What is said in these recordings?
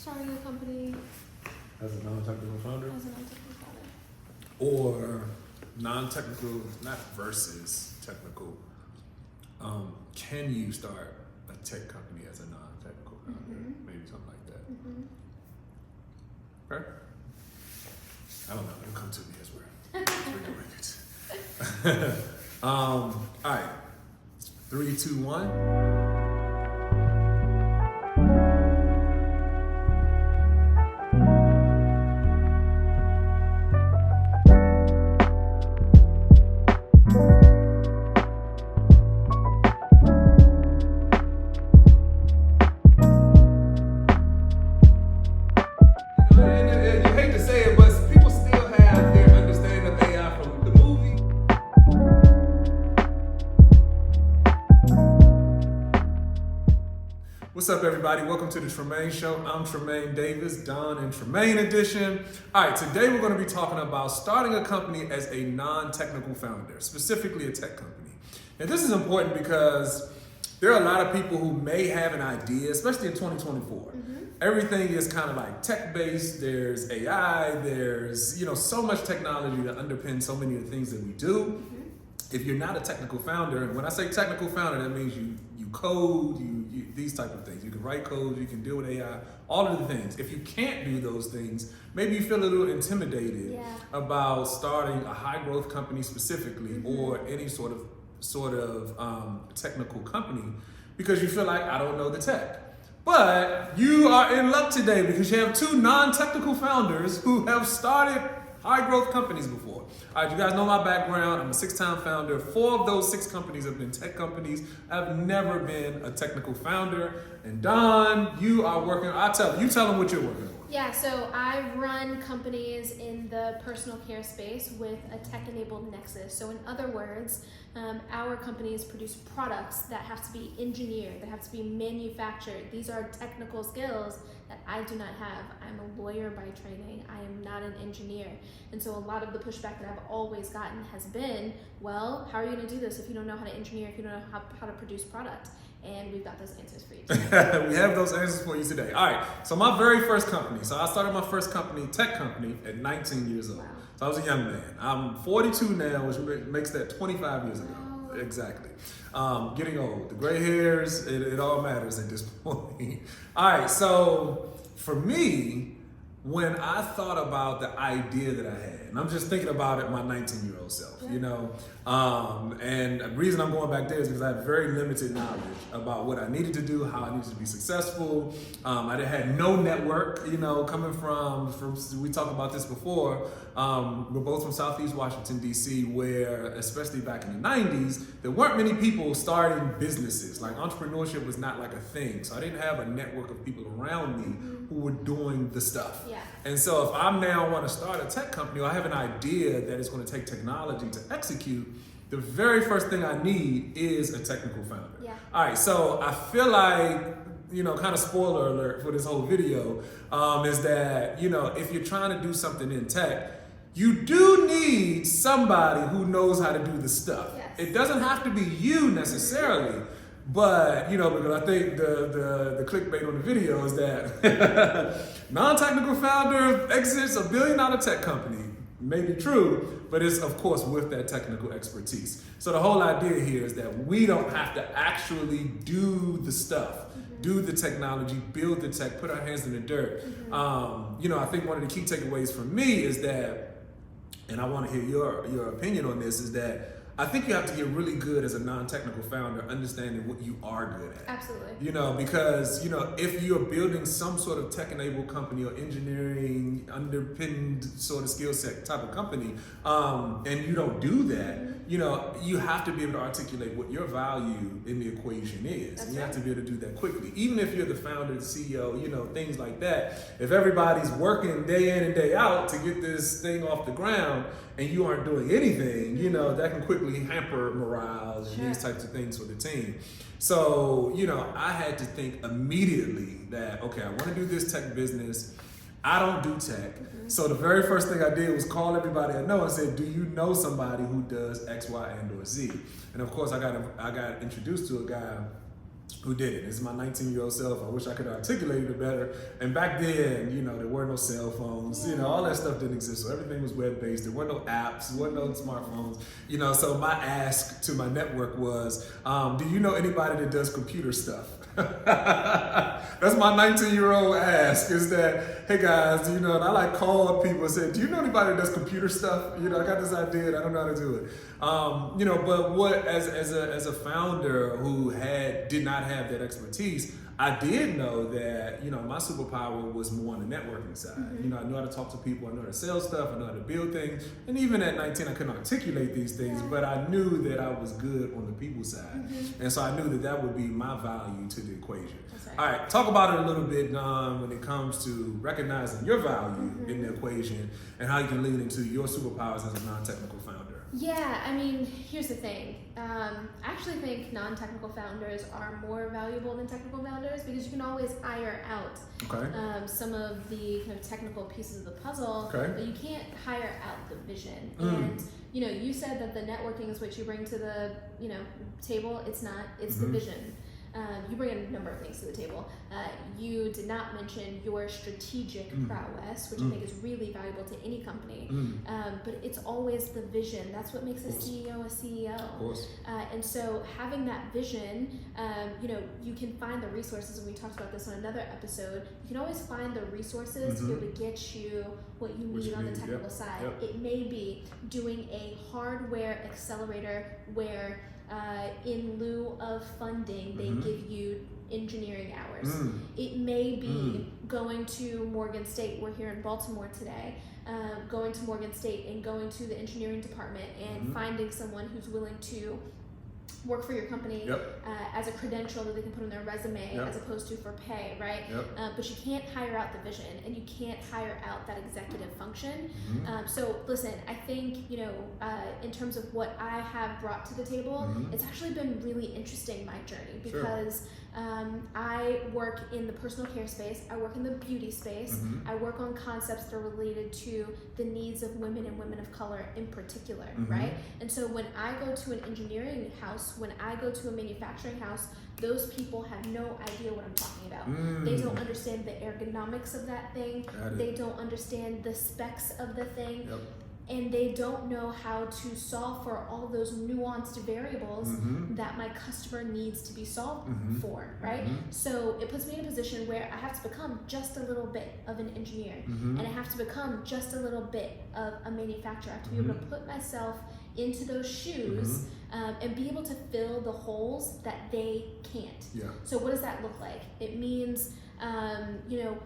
starting a company As a non-technical founder? as a non-technical founder. Or non-technical, not versus technical. Can you start a tech company as a non-technical founder? Maybe something like that. Okay? I don't know. It'll come to me as well. All right. 3, 2, 1. You hate to say it, but people still have their understanding of AI from the movie. What's up, everybody? Welcome to the Tremain Show. I'm Tremain Davis, Dawn and Tremain edition. All right, today we're going to be talking about starting a company as a non-technical founder, specifically a tech company. And this is important because there are a lot of people who may have an idea, especially in 2024. Everything is kind of like tech-based. There's AI. There's so much technology that underpins so many of the things that we do. If you're not a technical founder, and when I say technical founder, that means you code, you these type of things. You can write code, you can deal with AI, all of the things. If you can't do those things, maybe you feel a little intimidated about starting a high-growth company specifically, or any sort of technical company, because you feel like, I don't know the tech. But you are in luck today because you have two non-technical founders who have started high-growth companies before. All right, you guys know my background. I'm a 6-time founder. 4 of those 6 companies have been tech companies. I've never been a technical founder. And Dawn, you are working, you tell them what you're working on. Yeah, so I run companies in the personal care space with a tech-enabled nexus. So in other words, our companies produce products that have to be engineered, that have to be manufactured. These are technical skills that I do not have. I'm a lawyer by training. I am not an engineer. And so a lot of the pushback that I've always gotten has been, well, how are you going to do this if you don't know how to engineer, if you don't know how to produce product? And we've got those answers for you today. We have those answers for you today. All right, so my very first company. So I started my first company, tech company, at 19 years old. Wow. So I was a young man. I'm 42 now, which makes that 25 years ago. Wow. Exactly. Getting old. The gray hairs, it all matters at this point. All right, so for me, when I thought about the idea that I had, and I'm just thinking about it, my 19-year-old self, and the reason I'm going back there is because I had very limited knowledge about what I needed to do, how I needed to be successful. I had no network, coming from we talked about this before. We're both from Southeast Washington, D.C., where, especially back in the 90s, there weren't many people starting businesses. Like, entrepreneurship was not like a thing. So I didn't have a network of people around me who were doing the stuff. Yeah. And so if I now want to start a tech company, or I have an idea that is going to take technology to execute, the very first thing I need is a technical founder. Yeah. All right, so I feel like, kind of spoiler alert for this whole video, is that, if you're trying to do something in tech, you do need somebody who knows how to do the stuff. Yes. It doesn't have to be you necessarily, but, because I think the clickbait on the video is that non-technical founder exits $1 billion tech company. May be true, but it's, of course, with that technical expertise. So the whole idea here is that we don't have to actually do the stuff, do the technology, build the tech, put our hands in the dirt. I think one of the key takeaways for me is that, and I want to hear your opinion on this, is that I think you have to get really good as a non-technical founder, understanding what you are good at. Absolutely. Because, if you're building some sort of tech-enabled company or engineering underpinned sort of skill set type of company, and you don't do that, you have to be able to articulate what your value in the equation is. That's and you right. have to be able to do that quickly. Even if you're the founder, the CEO, things like that. If everybody's working day in and day out to get this thing off the ground, and you aren't doing anything, that can quickly hamper morale and these types of things for the team. So, I had to think immediately that, okay, I want to do this tech business. I don't do tech. So the very first thing I did was call everybody I know and said, do you know somebody who does X, Y, and or Z? And of course, I got introduced to a guy who did it. This is my 19-year-old self. I wish I could articulate it better. And back then, there were no cell phones. All that stuff didn't exist. So everything was web-based. There were no apps. There were no smartphones. So my ask to my network was, do you know anybody that does computer stuff? That's my 19-year-old ask, is that, hey guys, and I called people and said, do you know anybody that does computer stuff? I got this idea and I don't know how to do it. But what, as a founder who did not have that expertise, I did know that, my superpower was more on the networking side. Mm-hmm. I knew how to talk to people, I knew how to sell stuff, I knew how to build things. And even at 19, I couldn't articulate these things, but I knew that I was good on the people side. Mm-hmm. And so I knew that would be my value to the equation. That's right. All right, talk about it a little bit, Dawn, when it comes to recognizing your value in the equation and how you can lean into your superpowers as a non-technical founder. Yeah, here's the thing. I actually think non-technical founders are more valuable than technical founders because you can always hire out some of the kind of technical pieces of the puzzle, but you can't hire out the vision. And you said that the networking is what you bring to the table. It's not. It's the vision. You bring a number of things to the table. You did not mention your strategic prowess, which I think is really valuable to any company. But it's always the vision. That's what makes a CEO a CEO. Of course. And so having that vision, you can find the resources, and we talked about this on another episode. You can always find the resources to be able to get you what you need on the technical side. It may be doing a hardware accelerator where in lieu of funding, they give you engineering hours. It may be going to Morgan State. We're here in Baltimore today. Going to Morgan State and going to the engineering department and finding someone who's willing to work for your company as a credential that they can put on their resume as opposed to for pay, right? But you can't hire out the vision, and you can't hire out that executive function. So listen, I think, in terms of what I have brought to the table, it's actually been really interesting, my journey, because I work in the personal care space, I work in the beauty space, I work on concepts that are related to the needs of women and women of color in particular, right? And so when I go to an engineering house, when I go to a manufacturing house, those people have no idea what I'm talking about. They don't understand the ergonomics of that thing. They don't understand the specs of the thing. And they don't know how to solve for all those nuanced variables that my customer needs to be solved for, right? So it puts me in a position where I have to become just a little bit of an engineer, and I have to become just a little bit of a manufacturer. I have to be able to put myself into those shoes and be able to fill the holes that they can't. So what does that look like? It means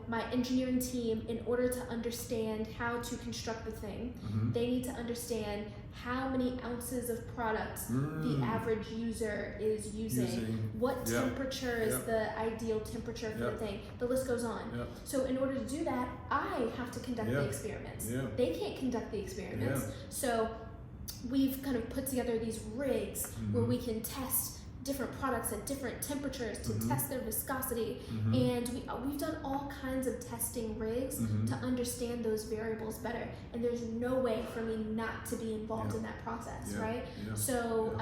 my engineering team, in order to understand how to construct the thing, they need to understand how many ounces of product the average user is using, what temperature is the ideal temperature for the thing. The list goes on. So in order to do that, I have to conduct the experiments. They can't conduct the experiments. So we've kind of put together these rigs where we can test different products at different temperatures to test their viscosity, and we've done all kinds of testing rigs to understand those variables better, and there's no way for me not to be involved in that process, right? So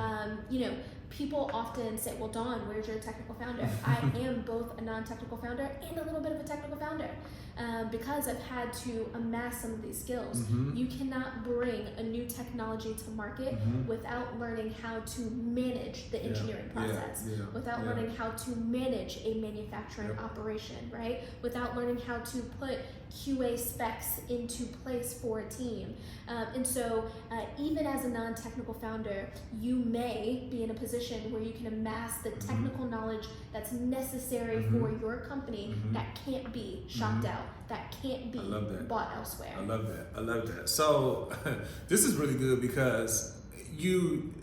people often say, well, Dawn, where's your technical founder? I am both a non-technical founder and a little bit of a technical founder, because I've had to amass some of these skills. You cannot bring a new technology to market without learning how to manage the engineering process, without learning how to manage a manufacturing operation, right? Without learning how to put QA specs into place for a team. And so even as a non-technical founder, you may be in a position where you can amass the technical knowledge that's necessary for your company that can't be shopped out, that can't be bought elsewhere. I love that. So this is really good because you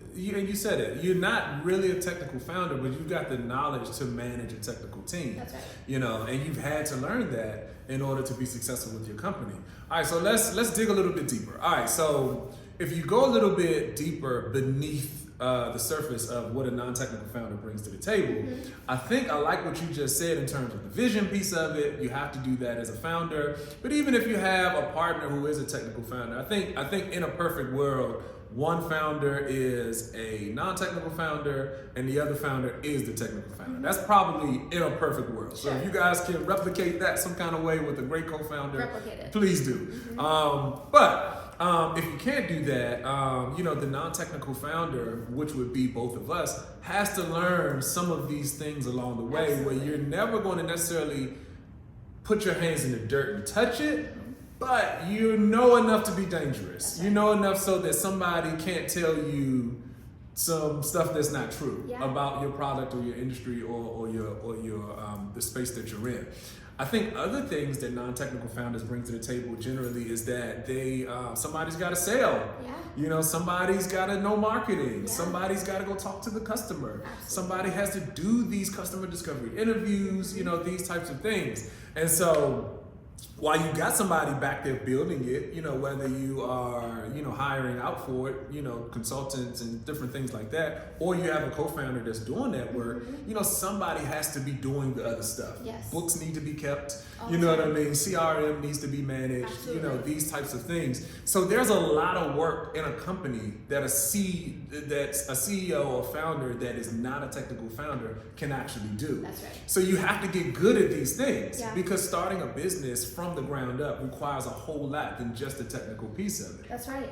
said it. You're not really a technical founder, but you've got the knowledge to manage a technical team. That's right. And you've had to learn that in order to be successful with your company. All right, so let's dig a little bit deeper. All right, so if you go a little bit deeper beneath the surface of what a non-technical founder brings to the table. I like what you just said in terms of the vision piece of it. You have to do that as a founder. But even if you have a partner who is a technical founder, I think in a perfect world, one founder is a non-technical founder and the other founder is the technical founder. That's probably in a perfect world. So if you guys can replicate that some kind of way with a great co-founder, please do. But if you can't do that, the non-technical founder, which would be both of us, has to learn some of these things along the way where you're never going to necessarily put your hands in the dirt and touch it, but you know enough to be dangerous. You know enough so that somebody can't tell you some stuff that's not true about your product or your industry or your the space that you're in. I think other things that non-technical founders bring to the table generally is that somebody's got to sell. Somebody's got to know marketing. Somebody's got to go talk to the customer. Somebody has to do these customer discovery interviews, these types of things. And so while you got somebody back there building it, whether you are, hiring out for it, consultants and different things like that, or you have a co-founder that's doing that work, somebody has to be doing the other stuff. Books need to be kept, what I mean? CRM needs to be managed, these types of things. So there's a lot of work in a company that's a CEO or founder that is not a technical founder can actually do. That's right. So you have to get good at these things because starting a business from the ground up requires a whole lot than just the technical piece of it. That's right.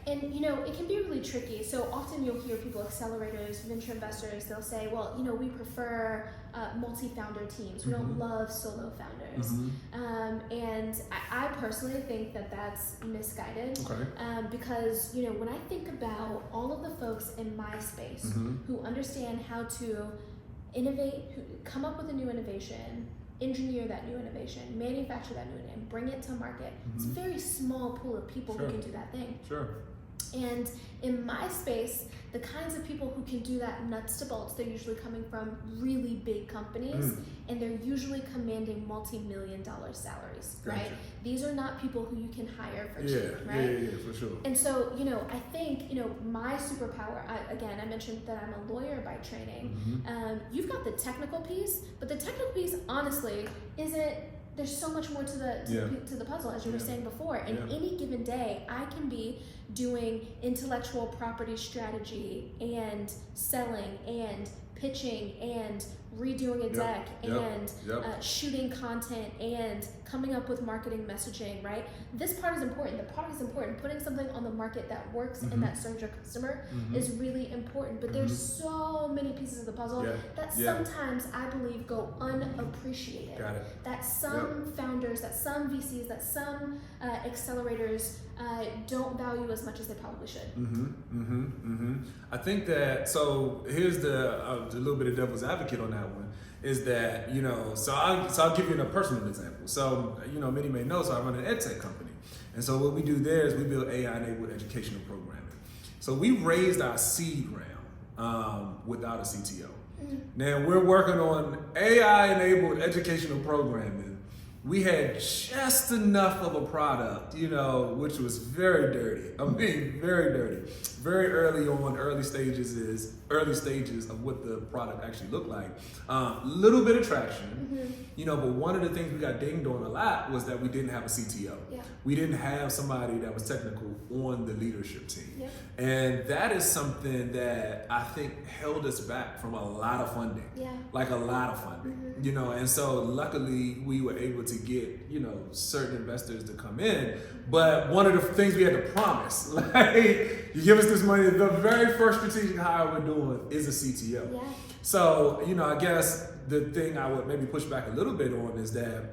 And it can be really tricky. So often you'll hear people, accelerators, venture investors, they'll say, well, we prefer multi-founder teams. We don't love solo founders. And I personally think that that's misguided. Because, when I think about all of the folks in my space who understand how to innovate, who come up with a new innovation, engineer that new innovation, manufacture that new innovation, bring it to market. It's a very small pool of people who can do that thing. And in my space, the kinds of people who can do that nuts to bolts, they're usually coming from really big companies and they're usually commanding multi-million-dollar salaries, right? These are not people who you can hire for cheap, right? Yeah, for sure. And so, I think, my superpower, I mentioned that I'm a lawyer by training. You've got the technical piece, but the technical piece, honestly, there's so much more to the puzzle, as you were saying before. And any given day, I can be doing intellectual property strategy and selling and pitching and redoing a deck and shooting content and coming up with marketing messaging, right? This part is important. The product is important. Putting something on the market that works and that serves your customer is really important. But there's so many pieces of the puzzle that sometimes I believe go unappreciated. That some founders, that some VCs, that some accelerators don't value as much as they probably should. I think that, so here's a little bit of devil's advocate on that one, is that, so I'll give you a personal example. So, many may know, so I run an ed tech company. And so what we do there is we build AI-enabled educational programming. So we raised our seed round without a CTO. Now we're working on AI-enabled educational programming. We had just enough of a product, which was very dirty. I mean, very dirty. Very early stages of what the product actually looked like. Little bit of traction, but one of the things we got dinged on a lot was that we didn't have a CTO. We didn't have somebody that was technical on the leadership team. And that is something that I think held us back from a lot of funding. Like a lot of funding, and so luckily we were able to get, certain investors to come in. But one of the things we had to promise, like, you give us this money, the very first strategic hire we're doing is a CTO. So, I guess the thing I would maybe push back a little bit on is that,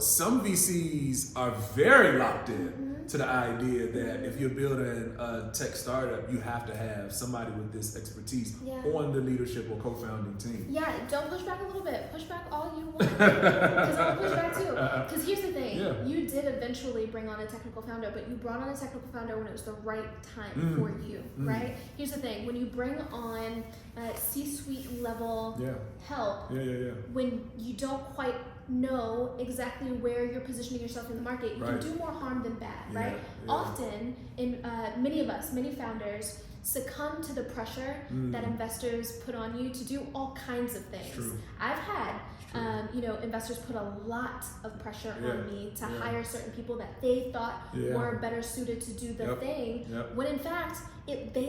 some VCs are very locked in to the idea that if you're building a tech startup, you have to have somebody with this expertise on the leadership or co-founding team. Don't push back a little bit. Push back all you want. Because I'll push back too. Because here's the thing. You did eventually bring on a technical founder, but you brought on a technical founder when it was the right time for you, right? Here's the thing. When you bring on C-suite level help, when you don't quite know exactly where you're positioning yourself in the market, you can do more harm than bad, right? Often, in many founders succumb to the pressure that investors put on you to do all kinds of things. True. I've had investors put a lot of pressure on me to hire certain people that they thought were better suited to do the thing, when in fact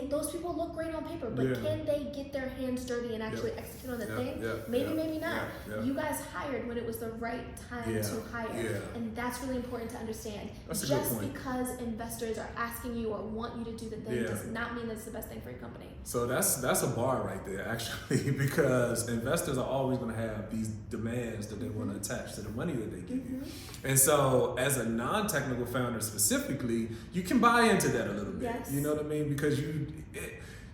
those people look great on paper, but can they get their hands dirty and actually execute on the thing? Maybe not. You guys hired when it was the right time to hire, and that's really important to understand. That's a Just good point. because investors are asking you or want you to do the thing does not mean that's the best thing for your company. So that's a bar right there, actually, because investors are always going to have these demands that they want to attach to the money that they give you. And so as a non-technical founder specifically, you can buy into that a little bit. Yes. You know what I mean? Because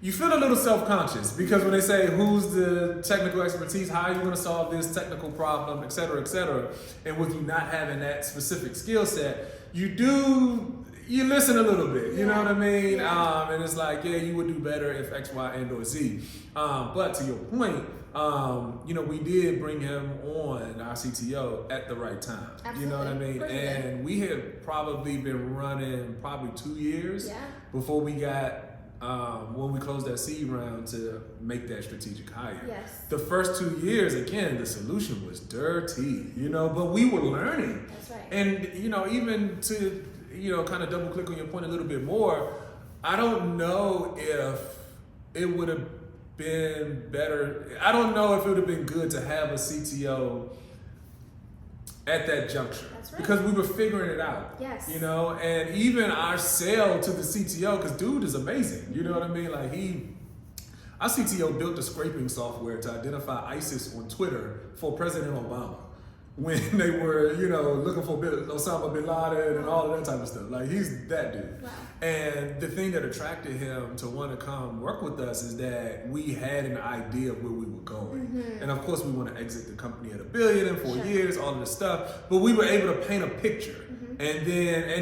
you feel a little self-conscious, because when they say, who's the technical expertise, how are you going to solve this technical problem, et cetera, and with you not having that specific skill set, you listen a little bit, you know what I mean? And it's like, you would do better if X, Y, and or Z. But to your point, we did bring him on, our CTO, at the right time. Absolutely. You know what I mean? And we had probably been running 2 years before we got, when we closed that seed round to make that strategic hire. Yes. The first 2 years, again, the solution was dirty, but we were learning. That's right. And, even to, kind of double click on your point a little bit more, I don't know if it would have been better. I don't know if it would have been good to have a CTO at that juncture. That's right. Because we were figuring it out. Yes. And even our sale to the CTO, because dude is amazing. You know what I mean? Like our CTO built the scraping software to identify ISIS on Twitter for President Obama when they were, looking for Osama bin Laden and all of that type of stuff. Like, he's that dude. Wow. And the thing that attracted him to want to come work with us is that we had an idea of where we were going. And of course, we want to exit the company at $1 billion in 4 years, all of this stuff. But we were able to paint a picture. And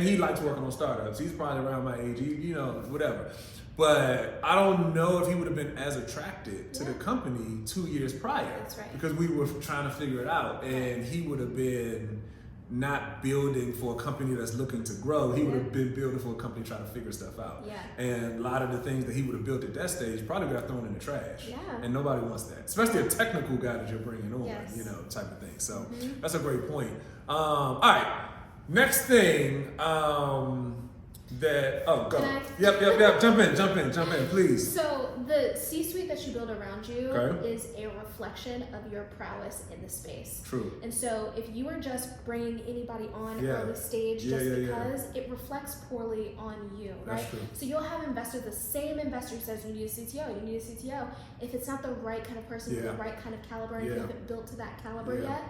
he likes working on startups. He's probably around my age, whatever. But I don't know if he would have been as attracted to the company 2 years prior. That's right. Because we were trying to figure it out. And he would have been not building for a company that's looking to grow. He would have been building for a company trying to figure stuff out. Yeah. And a lot of the things that he would have built at that stage probably got thrown in the trash. Yeah. And nobody wants that. Especially a technical guy that you're bringing on, Yes. type of thing. So that's a great point. All right. Next thing, go. Yep. Jump in, please. So the C-suite that you build around you Okay. is a reflection of your prowess in the space. True. And so if you are just bringing anybody on Yeah. early stage Yeah, just yeah, because, it reflects poorly on you, That's right? true. So you'll have investors, the same investor who says you need a CTO. If it's not the right kind of person with the right kind of caliber, and if you haven't built to that caliber yet,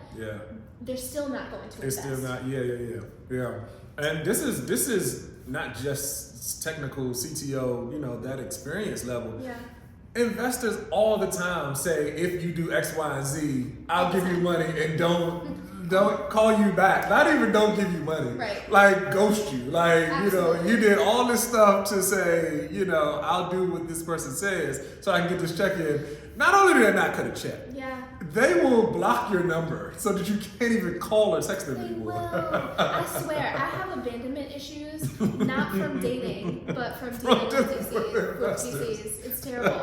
they're still not going to It's invest. still not, yeah. And this is not just technical CTO, that experience level. Yeah. Investors all the time say, if you do X, Y, and Z, I'll give you money, and don't call you back. Not even don't give you money. Right. Like, ghost you. Like, Absolutely. you did all this stuff to say, I'll do what this person says so I can get this check in. Not only do they not cut a check, Yeah. they will block your number so that you can't even call or text them They anymore. will. I swear, I have abandonment issues, not from dating, but from dealing with VCs. It's terrible.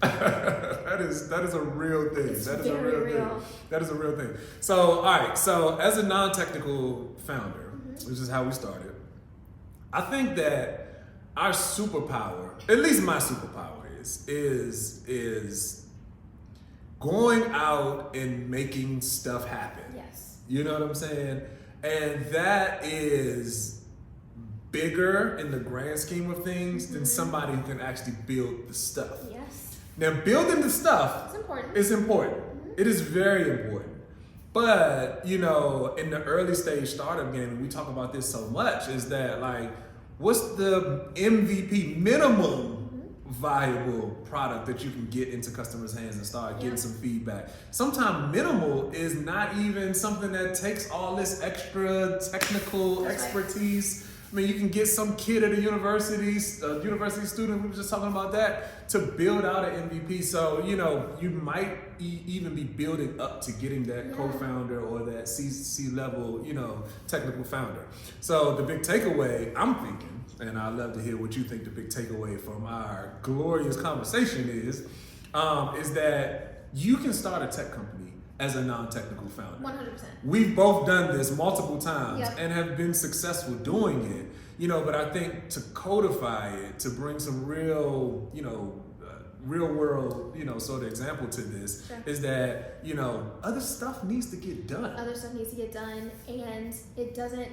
That is a real thing. It's That is a very real real. thing. That is a real thing. So, all right. So, as a non-technical founder, which is how we started, I think that our superpower, at least my superpower, is going out and making stuff happen. Yes. You know what I'm saying? And that is bigger in the grand scheme of things than somebody who can actually build the stuff. Yes. Now, building the stuff It's important. is important. It is very important. But, in the early stage startup game, and we talk about this so much, is that, like, what's the MVP minimum viable product that you can get into customers' hands and start getting some feedback? Sometimes minimal is not even something that takes all this extra technical expertise. I mean, you can get some kid at a university student, we were just talking about that, to build out an MVP. So, you might even be building up to getting that co-founder or that C-level, technical founder. So the big takeaway, I'm thinking, and I'd love to hear what you think the big takeaway from our glorious conversation is that you can start a tech company as a non-technical founder. 100%. We've both done this multiple times Yep. and have been successful doing it, but I think to codify it, to bring some real, real world, sort of example to this Sure. is that, other stuff needs to get done. Other stuff needs to get done, and it doesn't.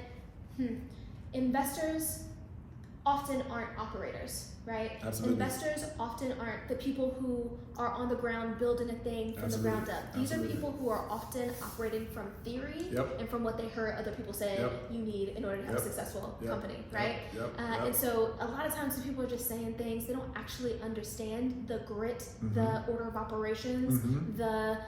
Investors often aren't operators, right? Absolutely. Investors often aren't the people who are on the ground building a thing from Absolutely. the ground up. These Absolutely. are people who are often operating from theory Yep. and from what they heard other people say Yep. you need in order to have Yep. a successful Yep. company, right? Yep. And so a lot of times when people are just saying things, they don't actually understand the grit, the order of operations, the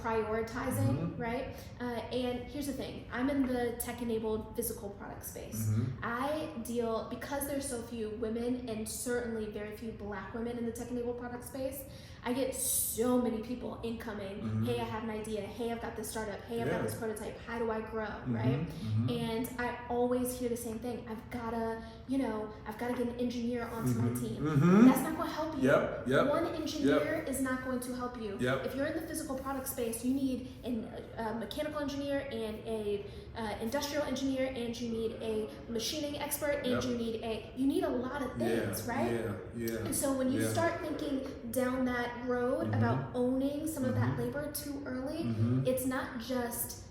prioritizing, right? And here's the thing, I'm in the tech-enabled physical product space. I deal, because there's so few women and certainly very few black women in the tech-enabled product space, I get so many people incoming. Hey, I have an idea. Hey, I've got this startup. Hey, I've got this prototype. How do I grow, right? And I always hear the same thing. I've gotta get an engineer onto my team. That's not going to help you. Yep. One engineer is not going to help you. Yep. If you're in the physical product space, you need a mechanical engineer and a industrial engineer, and you need a machining expert, and you need a lot of things, right? Yeah. And so when you start thinking down that road about owning some of that labor too early, it's not just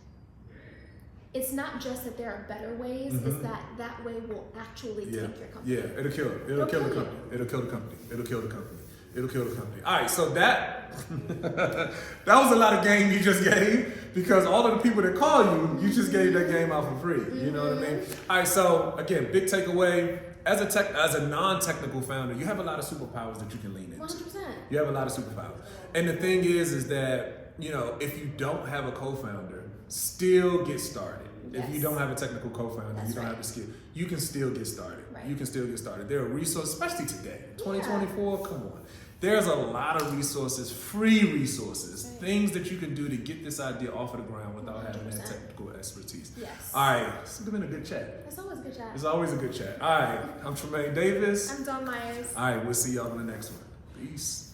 that there are better ways, it's that way will actually take your company. Yeah, it'll kill it. It'll kill the company. It'll kill the company. It'll kill the company. It'll kill the company. All right, so that that was a lot of game you just gave, because all of the people that call you just gave that game out for free. You know what I mean? All right, so again, big takeaway. As a non-technical founder, you have a lot of superpowers that you can lean into. 100%. You have a lot of superpowers. And the thing is that, if you don't have a co-founder, still get started. Yes. If you don't have a technical co-founder, That's you don't right. have the skill, you can still get started. Right. You can still get started. There are resources, especially today, 2024, come on. There's a lot of resources, free resources, things that you can do to get this idea off of the ground without having that 100%. technical expertise. Yes. All right, it's been a good chat. It's always a good chat. It's always a good chat. All right, I'm Tremain Davis. I'm Dawn Myers. All right, we'll see y'all in the next one. Peace.